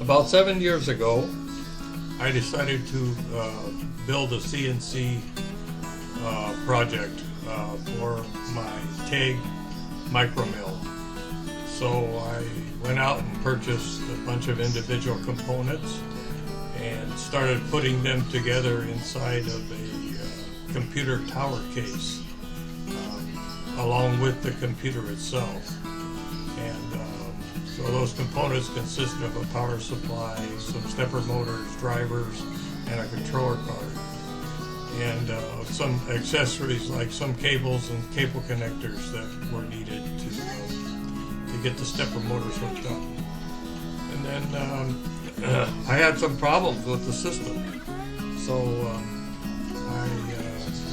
About 7 years ago, I decided to build a CNC project for my TAG micro mill. So I went out and purchased a bunch of individual components and started putting them together inside of a computer tower case, along with the computer itself. And so those components consisted of a power supply, some stepper motors, drivers, and a controller card, and some accessories like some cables and cable connectors that were needed to get the stepper motors hooked up. And then I had some problems with the system, so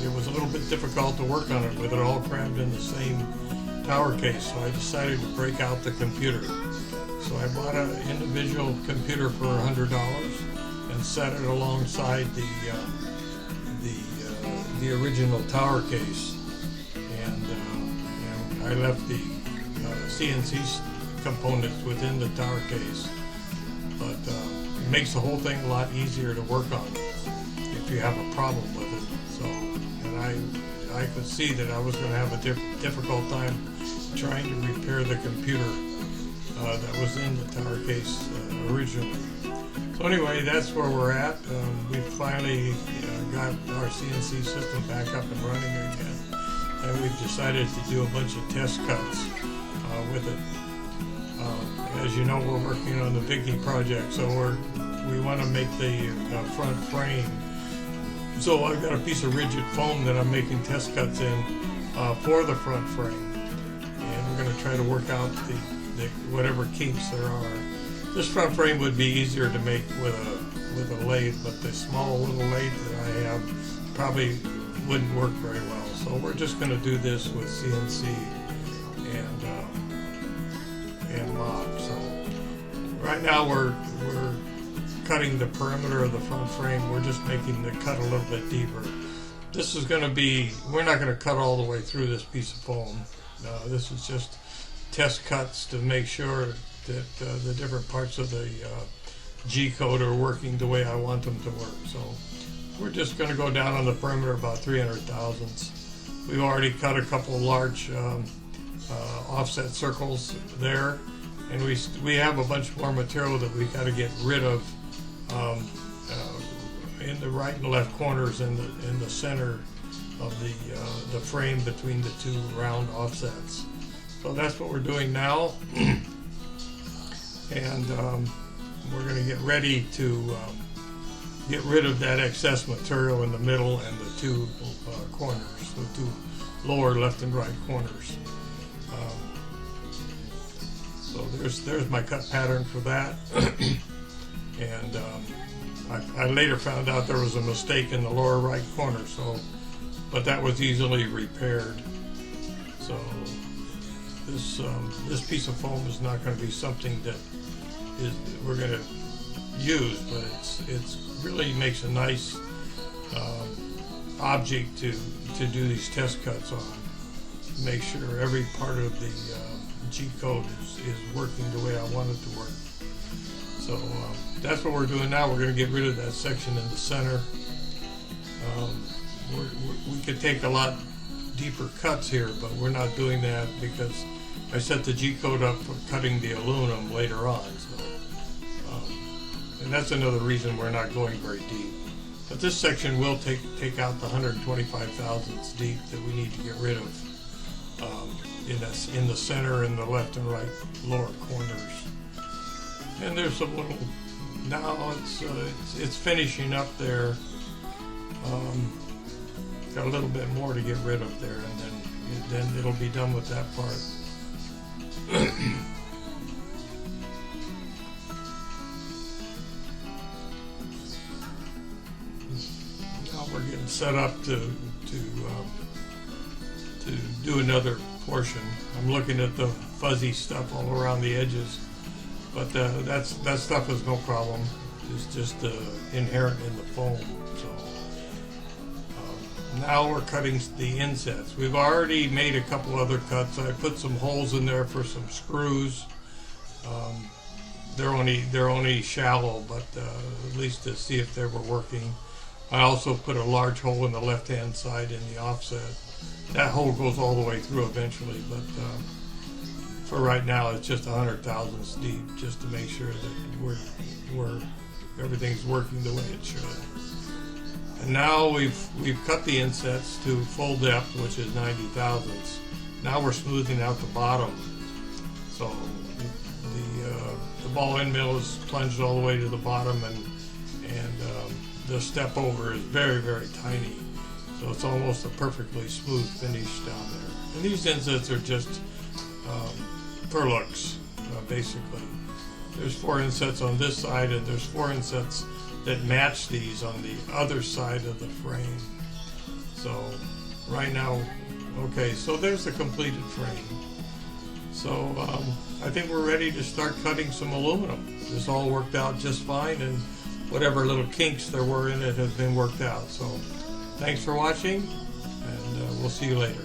it was a little bit difficult to work on it with it all crammed in the same tower case. So I decided to break out the computer. So I bought an individual computer for $100 and set it alongside the original tower case, and I left the CNC components within the tower case. But it makes the whole thing a lot easier to work on if you have a problem with it. So, and I could see that I was going to have a difficult time trying to repair the computer that was in the tower case originally. So anyway, that's where we're at. We finally got our CNC system back up and running again, and we've decided to do a bunch of test cuts with it. As you know, we're working on the Vickie Project, so we want to make the front frame. So I've got a piece of rigid foam that I'm making test cuts in for the front frame, and we're going to try to work out the whatever kinks there are. This front frame would be easier to make with a lathe, but the small little lathe that I have probably wouldn't work very well. So we're just going to do this with CNC and mod. So right now we're cutting the perimeter of the front frame. We're just making the cut a little bit deeper. This is going to be, we're not going to cut all the way through this piece of foam. This is just test cuts to make sure that the different parts of the G-code are working the way I want them to work. So we're just going to go down on the perimeter about 300 thousandths. We've already cut a couple of large offset circles there, and we have a bunch more material that we got to get rid of in the right and left corners in the center of the frame between the two round offsets. So that's what we're doing now, and we're going to get ready to get rid of that excess material in the middle and the two corners, the two lower left and right corners. So there's my cut pattern for that. And I later found out there was a mistake in the lower right corner, but that was easily repaired. So this piece of foam is not going to be something that we're going to use, but it's really makes a nice object to do these test cuts on. Make sure every part of the G-code is working the way I want it to work. So that's what we're doing now. We're going to get rid of that section in the center. We could take a lot deeper cuts here, but we're not doing that because I set the G-code up for cutting the aluminum later on. So, and that's another reason we're not going very deep. But this section will take out the 125 thousandths deep that we need to get rid of in the center and the left and right lower corners. And there's some little, now it's finishing up there. Got a little bit more to get rid of there, and then it'll be done with that part. Now we're getting set up to do another portion. I'm looking at the fuzzy stuff all around the edges, but that stuff is no problem. It's just inherent in the foam. So now we're cutting the insets. We've already made a couple other cuts. I put some holes in there for some screws. they're only shallow, but at least to see if they were working. I also put a large hole in the left-hand side in the offset. That hole goes all the way through eventually, but for right now it's just 100 thousandths deep, just to make sure that we're everything's working the way it should. And now we've cut the insets to full depth, which is 90 thousandths. Now we're smoothing out the bottom, so the ball end mill is plunged all the way to the bottom, and the step over is very, very tiny, so it's almost a perfectly smooth finish down there. And these insets are just for looks, basically. There's 4 insets on this side, and there's 4 insets that match these on the other side of the frame. So right now, okay, so there's the completed frame. So I think we're ready to start cutting some aluminum. This all worked out just fine, and whatever little kinks there were in it have been worked out. So thanks for watching, and we'll see you later.